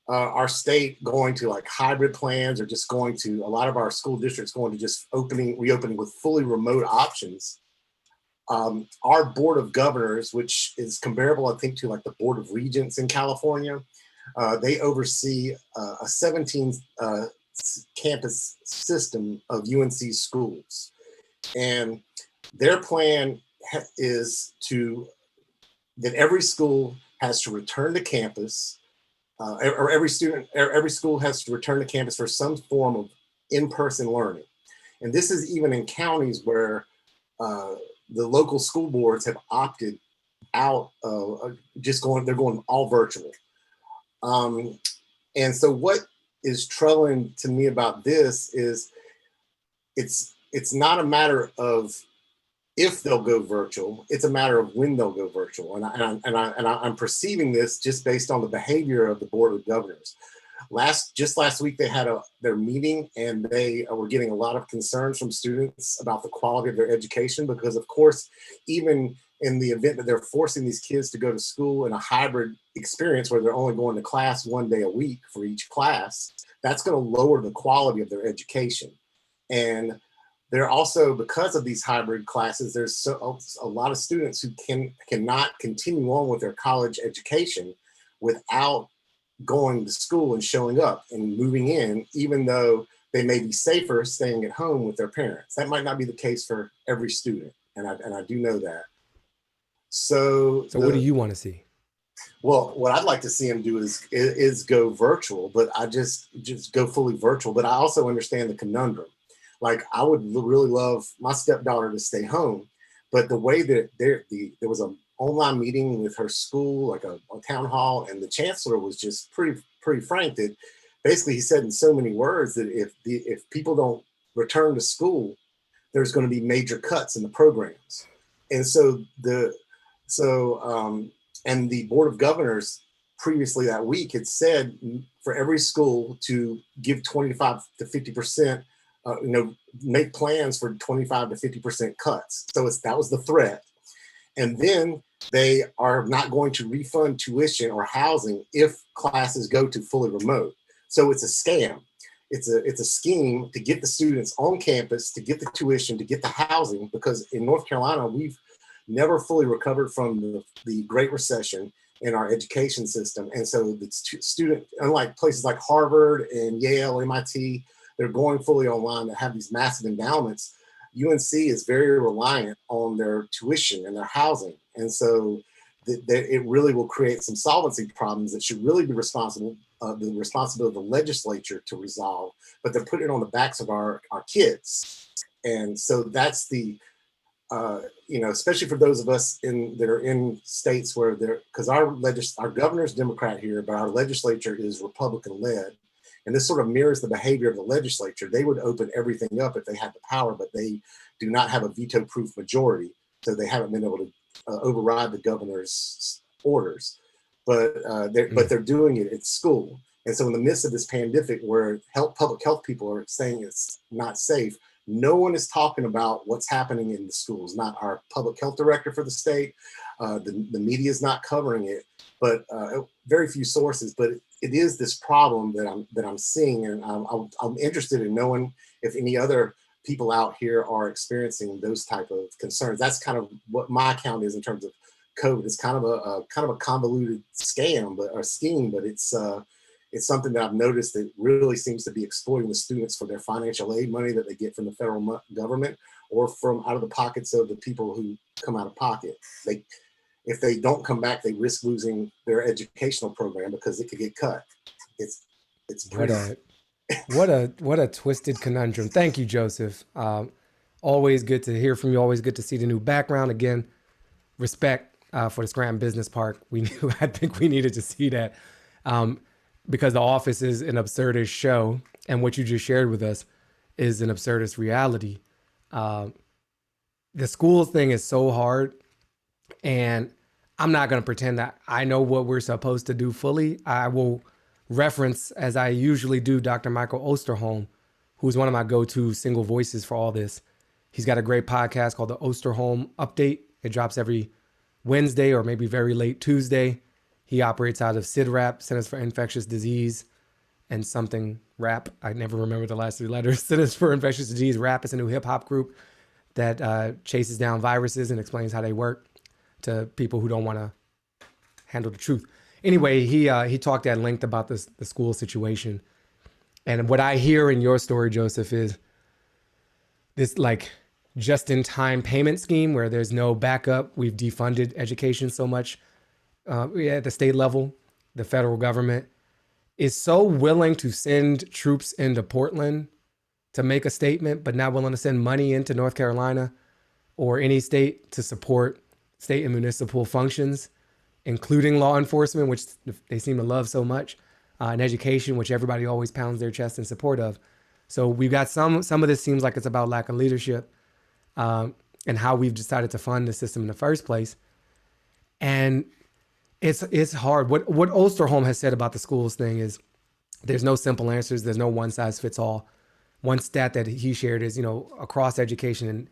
our state going to like hybrid plans, or just going to a lot of our school districts going to just reopening with fully remote options, our board of governors, which is comparable, I think, to like the board of regents in California, they oversee a 17 campus system of UNC schools. And their plan is that every school has to return to campus, or every school has to return to campus for some form of in-person learning. And this is even in counties where the local school boards have opted out of they're going all virtual. And so what is troubling to me about this is it's not a matter of if they'll go virtual, it's a matter of when they'll go virtual. And I'm perceiving this just based on the behavior of the Board of Governors. Just last week, they had their meeting, and they were getting a lot of concerns from students about the quality of their education, because of course, even in the event that they're forcing these kids to go to school in a hybrid experience where they're only going to class 1 day a week for each class, that's going to lower the quality of their education. And they're also, because of these hybrid classes, there's a lot of students who cannot continue on with their college education without going to school and showing up and moving in, even though they may be safer staying at home with their parents. That might not be the case for every student, and I do know that. So what do you want to see? Well, what I'd like to see them do is go virtual, but I just go fully virtual. But I also understand the conundrum. Like, I would really love my stepdaughter to stay home, but the way that there was an online meeting with her school, like a town hall, and the chancellor was just pretty frank that basically he said in so many words that if people don't return to school, there's going to be major cuts in the programs. And so and the Board of Governors previously that week had said for every school to give 25 to 50%, make plans for 25 to 50% cuts. So that was the threat. And then they are not going to refund tuition or housing if classes go to fully remote. So it's a scam. It's a scheme to get the students on campus, to get the tuition, to get the housing, because in North Carolina, we've never fully recovered from the Great Recession in our education system. And so the student, unlike places like Harvard and Yale, MIT, they're going fully online to have these massive endowments. UNC is very reliant on their tuition and their housing. And so it really will create some solvency problems that should really be the responsibility of the legislature to resolve, but they're putting it on the backs of our kids. And so that's especially for those of us that are in states where because our governor's Democrat here, but our legislature is Republican led. And this sort of mirrors the behavior of the legislature. They would open everything up if they had the power, but they do not have a veto-proof majority. So they haven't been able to override the governor's orders. But they're doing it at school. And so in the midst of this pandemic where public health people are saying it's not safe, no one is talking about what's happening in the schools. Not our public health director for the state. The media is not covering it, but very few sources. But it is this problem that I'm seeing, and I'm interested in knowing if any other people out here are experiencing those type of concerns. That's kind of what my account is in terms of COVID. It's kind of a convoluted scheme, but it's something that I've noticed that really seems to be exploiting the students for their financial aid money that they get from the federal government or from out of the pockets of the people who come out of pocket. If they don't come back, they risk losing their educational program because it could get cut. It's pretty. What a twisted conundrum. Thank you, Joseph. Always good to hear from you. Always good to see the new background. Again, respect for the Scranton Business Park. I think we needed to see that because The Office is an absurdist show, and what you just shared with us is an absurdist reality. The school thing is so hard, and I'm not going to pretend that I know what we're supposed to do fully. I will reference, as I usually do, Dr. Michael Osterholm, who's one of my go-to single voices for all this. He's got a great podcast called the Osterholm Update. It drops every Wednesday or maybe very late Tuesday. He operates out of CIDRAP, Centers for Infectious Disease, and something RAP. I never remember the last three letters. Centers for Infectious Disease. RAP is a new hip hop group that chases down viruses and explains how they work to people who don't want to handle the truth. Anyway, he talked at length about the school situation. And what I hear in your story, Joseph, is this like just-in-time payment scheme where there's no backup. We've defunded education so much at the state level. The federal government is so willing to send troops into Portland to make a statement, but not willing to send money into North Carolina or any state to support state and municipal functions, including law enforcement, which they seem to love so much, and education, which everybody always pounds their chest in support of. So we've got some of this seems like it's about lack of leadership and how we've decided to fund the system in the first place. And it's hard. What Osterholm has said about the schools thing is there's no simple answers. There's no one size fits all. One stat that he shared is, across education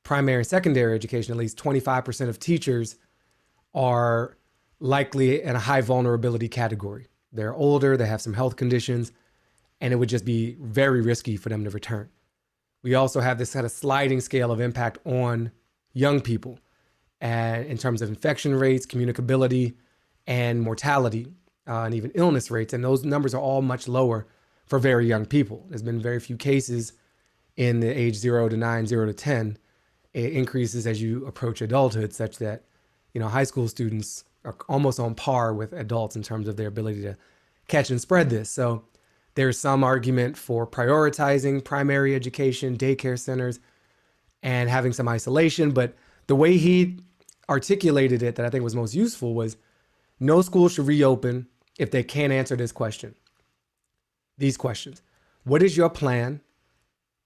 primary and secondary education, at least 25% of teachers are likely in a high vulnerability category. They're older, they have some health conditions, and it would just be very risky for them to return. We also have this kind of sliding scale of impact on young people, and in terms of infection rates, communicability, and mortality, and even illness rates. And those numbers are all much lower for very young people. There's been very few cases in the age 0 to 9, 0 to 10. It increases as you approach adulthood, such that, high school students are almost on par with adults in terms of their ability to catch and spread this. So there's some argument for prioritizing primary education, daycare centers, and having some isolation. But the way he articulated it that I think was most useful was no school should reopen if they can't answer this question. These questions. What is your plan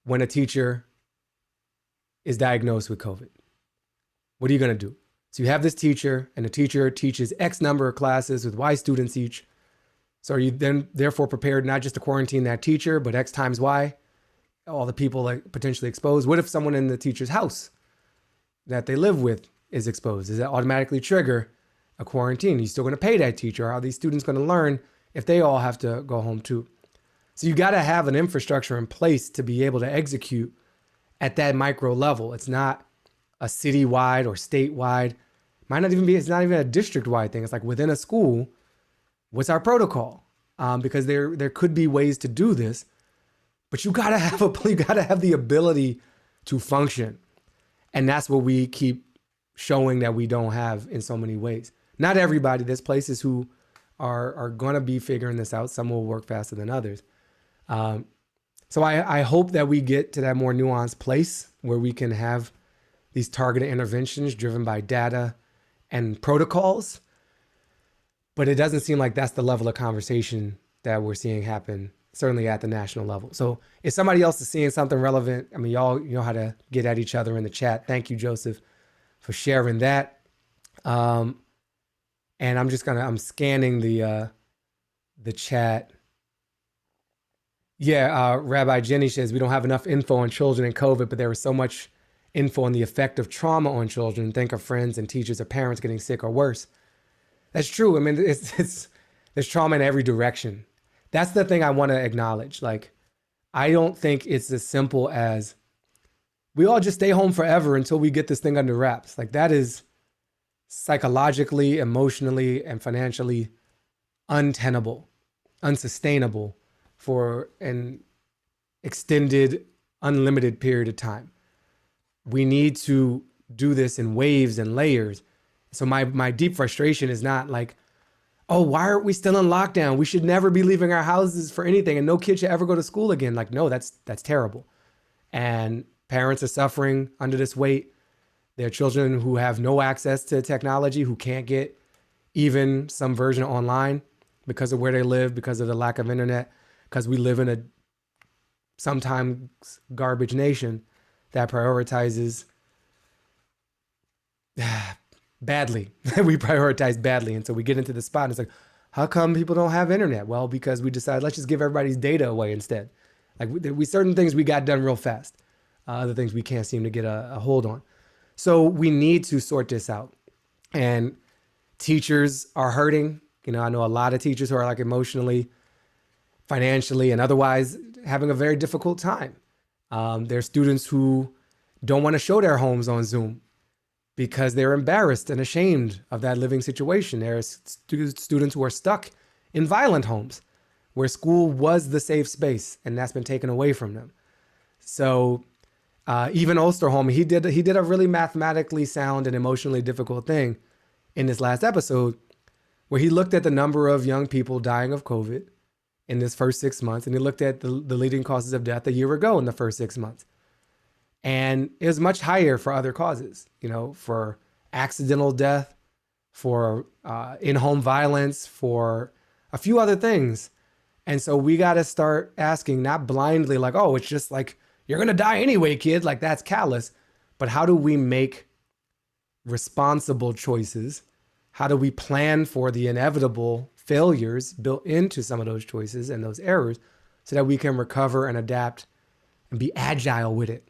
when a teacher is diagnosed with COVID? What are you going to do? So you have this teacher, and the teacher teaches X number of classes with Y students each. So are you then therefore prepared not just to quarantine that teacher, but X times Y, all the people like potentially exposed? What if someone in the teacher's house that they live with is exposed? Does that automatically trigger a quarantine? Are you still going to pay that teacher? Or are these students going to learn if they all have to go home too? So you got to have an infrastructure in place to be able to execute at that micro level. It's not a citywide or statewide. Might not even be, it's not even a district-wide thing. It's like within a school, what's our protocol? Because there could be ways to do this, but you gotta have the ability to function. And that's what we keep showing that we don't have in so many ways. Not everybody, there's places who are gonna be figuring this out. Some will work faster than others. So I hope that we get to that more nuanced place where we can have these targeted interventions driven by data and protocols. But it doesn't seem like that's the level of conversation that we're seeing happen, certainly at the national level. So if somebody else is seeing something relevant, I mean, y'all know how to get at each other in the chat. Thank you, Joseph, for sharing that. And I'm scanning the chat. Yeah, Rabbi Jenny says, we don't have enough info on children and COVID, but there is so much info on the effect of trauma on children. Think of friends and teachers or parents getting sick or worse. That's true. I mean, there's trauma in every direction. That's the thing I want to acknowledge. Like, I don't think it's as simple as we all just stay home forever until we get this thing under wraps. Like, that is psychologically, emotionally, and financially untenable, unsustainable for an extended, unlimited period of time. We need to do this in waves and layers. So my deep frustration is not like, oh, why aren't we still in lockdown? We should never be leaving our houses for anything, and no kid should ever go to school again. Like, no, that's terrible. And parents are suffering under this weight. There are children who have no access to technology, who can't get even some version online because of where they live, because of the lack of internet, because we live in a sometimes garbage nation that prioritizes badly. We prioritize badly. And so we get into the spot and it's like, how come people don't have internet? Well, because we decided, let's just give everybody's data away instead. Like we certain things we got done real fast. Other things we can't seem to get a hold on. So we need to sort this out. And teachers are hurting. I know a lot of teachers who are like emotionally, financially, and otherwise having a very difficult time. There's students who don't want to show their homes on Zoom because they're embarrassed and ashamed of that living situation. There are students who are stuck in violent homes where school was the safe space and that's been taken away from them. So even Osterholm, he did a really mathematically sound and emotionally difficult thing in this last episode where he looked at the number of young people dying of COVID in this first 6 months, and he looked at the leading causes of death a year ago in the first 6 months. And it was much higher for other causes, for accidental death, for in-home violence, for a few other things. And so we got to start asking, not blindly like, oh, it's just like, you're going to die anyway, kid. Like, that's callous. But how do we make responsible choices? How do we plan for the inevitable failures built into some of those choices and those errors so that we can recover and adapt and be agile with it?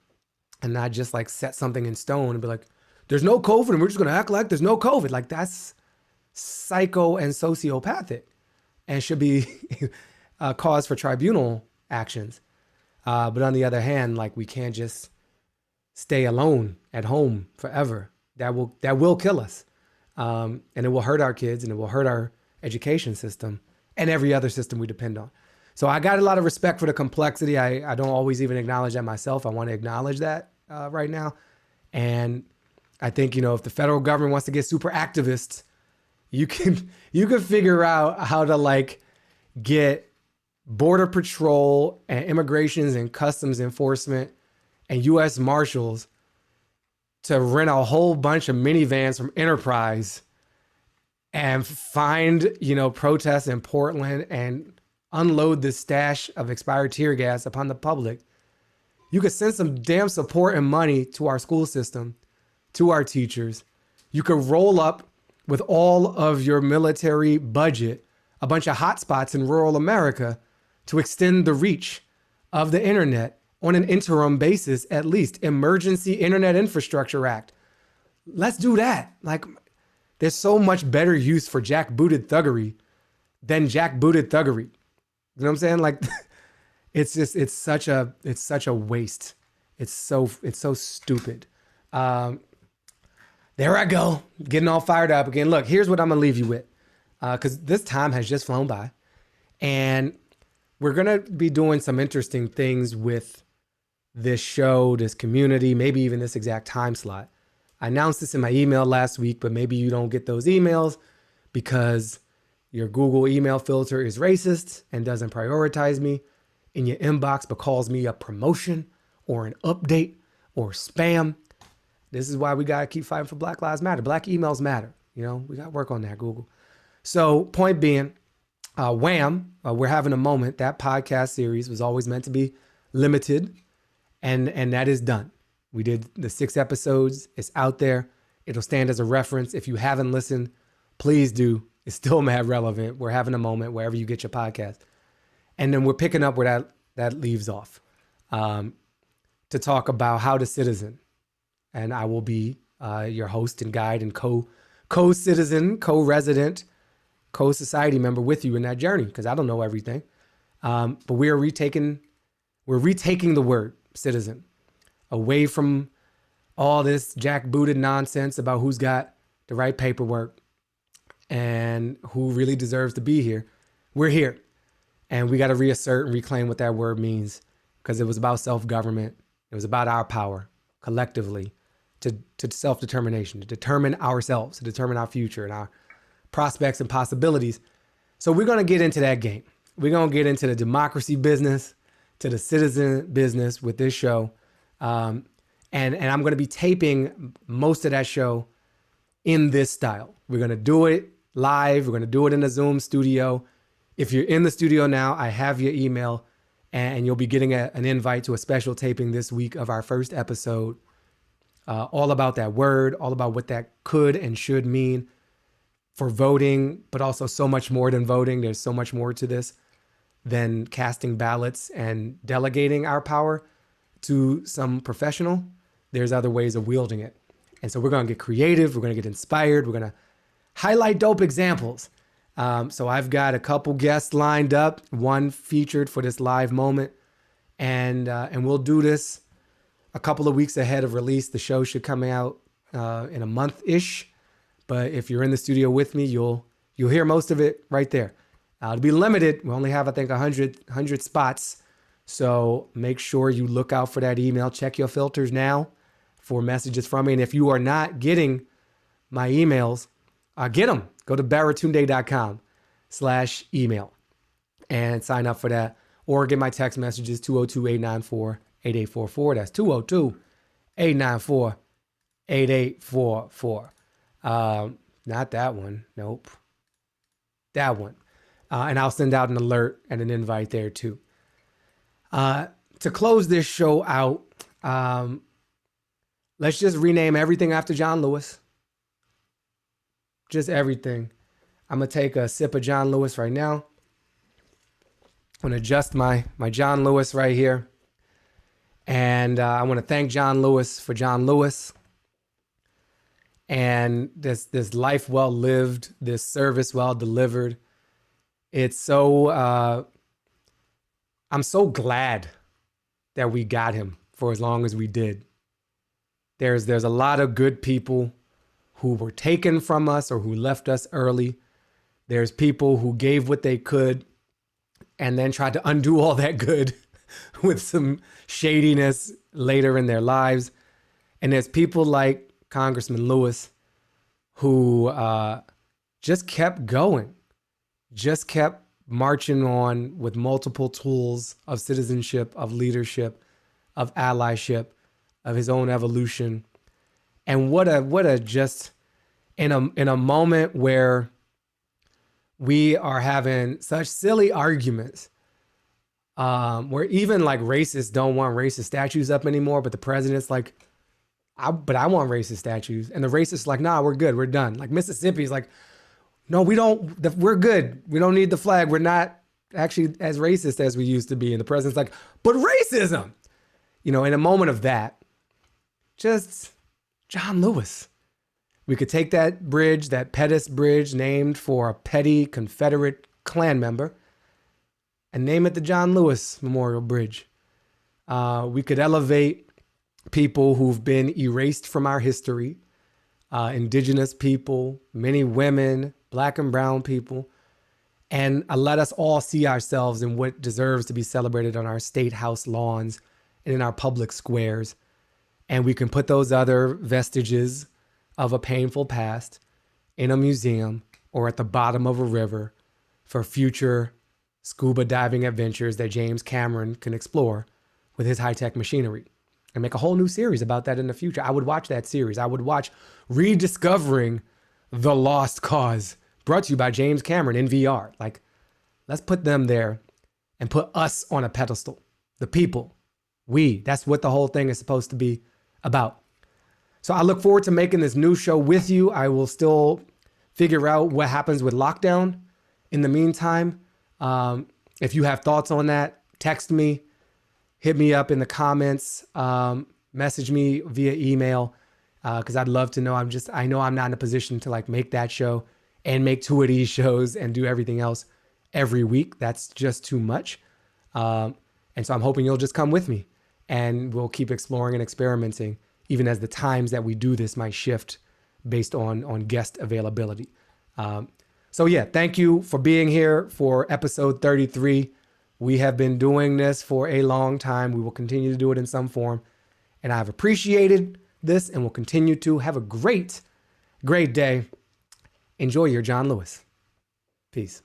and not just like set something in stone and be like, there's no COVID and we're just going to act like there's no COVID. Like that's psycho and sociopathic and should be cause for tribunal actions. But on the other hand, like we can't just stay alone at home forever. That will kill us. And it will hurt our kids and it will hurt our education system and every other system we depend on. So I got a lot of respect for the complexity. I don't always even acknowledge that myself. I want to acknowledge that right now. And I think, if the federal government wants to get super activists, you can figure out how to like get Border Patrol and Immigrations and Customs Enforcement and U.S. Marshals to rent a whole bunch of minivans from Enterprise and find, protests in Portland and unload this stash of expired tear gas upon the public. You could send some damn support and money to our school system, to our teachers. You could roll up with all of your military budget, a bunch of hotspots in rural America to extend the reach of the internet on an interim basis, at least. Emergency Internet Infrastructure Act. Let's do that. Like, there's so much better use for jackbooted thuggery than jackbooted thuggery. You know what I'm saying? Like, it's such a waste. It's so stupid. There I go, getting all fired up again. Look, here's what I'm gonna leave you with, because this time has just flown by, and we're gonna be doing some interesting things with this show, this community, maybe even this exact time slot. I announced this in my email last week, but maybe you don't get those emails because your Google email filter is racist and doesn't prioritize me in your inbox, but calls me a promotion or an update or spam. This is why we got to keep fighting for Black Lives Matter. Black emails matter. We got to work on that, Google. So point being, Wham, we're having a moment. That podcast series was always meant to be limited, and that is done. We did the 6 episodes. It's out there. It'll stand as a reference. If you haven't listened, please do. It's still mad relevant. We're having a moment wherever you get your podcast. And then we're picking up where that leaves off to talk about how to citizen. And I will be your host and guide and co-citizen, co-resident, co-society member with you in that journey, because I don't know everything. But we're retaking the word citizen away from all this jackbooted nonsense about who's got the right paperwork and who really deserves to be here. We're here, and we got to reassert and reclaim what that word means, because it was about self-government. It was about our power collectively to self-determination, to determine ourselves, to determine our future and our prospects and possibilities. So we're going to get into that game. We're going to get into the democracy business, to the citizen business with this show. And I'm going to be taping most of that show in this style. We're going to do it live. We're going to do it in a Zoom studio. If you're in the studio now, I have your email, and you'll be getting an invite to a special taping this week of our first episode. All about that word, all about what that could and should mean for voting, but also so much more than voting. There's so much more to this than casting ballots and delegating our power to some professional. There's other ways of wielding it. And so we're going to get creative. We're going to get inspired. We're going to highlight dope examples. So I've got a couple guests lined up, one featured for this live moment. And we'll do this a couple of weeks ahead of release. The show should come out in a month-ish. But if you're in the studio with me, you'll hear most of it right there. It'll be limited. We only have, I think, 100 spots. So make sure you look out for that email. Check your filters now for messages from me. And if you are not getting my emails, get them. Go to baratunde.com/email and sign up for that. Or get my text messages, 202-894-8844. That's 202-894-8844. Not that one. Nope. That one. And I'll send out an alert and an invite there too. To close this show out, let's just rename everything after John Lewis. Just everything. I'm going to take a sip of John Lewis right now. I'm going to adjust my John Lewis right here. And I want to thank John Lewis for John Lewis and this life well lived, this service well delivered. It's so I'm so glad that we got him for as long as we did. There's a lot of good people who were taken from us or who left us early. There's people who gave what they could and then tried to undo all that good with some shadiness later in their lives. And there's people like Congressman Lewis who just kept going, just kept marching on with multiple tools of citizenship, of leadership, of allyship, of his own evolution. And what a just in a moment where we are having such silly arguments, where even like racists don't want racist statues up anymore, but the president's like, I want racist statues. And the racist's like, nah, we're good. We're done. Like Mississippi's like, no, we're good. We don't need the flag. We're not actually as racist as we used to be. And the president's like, but racism, in a moment of that, just John Lewis. We could take that bridge, that Pettus Bridge, named for a petty Confederate Klan member, and name it the John Lewis Memorial Bridge. We could elevate people who've been erased from our history, indigenous people, many women, Black and brown people, and let us all see ourselves in what deserves to be celebrated on our state house lawns and in our public squares. And we can put those other vestiges of a painful past in a museum or at the bottom of a river for future scuba diving adventures that James Cameron can explore with his high-tech machinery, and make a whole new series about that in the future. I would watch that series. I would watch Rediscovering the Lost Cause, brought to you by James Cameron in VR. Like, let's put them there and put us on a pedestal. The people, that's what the whole thing is supposed to be about. So I look forward to making this new show with you. I will still figure out what happens with lockdown. In the meantime, if you have thoughts on that, text me, hit me up in the comments, message me via email, because I'd love to know. I know I'm not in a position to like make that show and make 2 of these shows and do everything else every week. That's just too much. And so I'm hoping you'll just come with me and we'll keep exploring and experimenting, even as the times that we do this might shift based on guest availability. So yeah, thank you for being here for episode 33. We have been doing this for a long time. We will continue to do it in some form. And I've appreciated this and will continue to. Have a great, great day. Enjoy your John Lewis. Peace.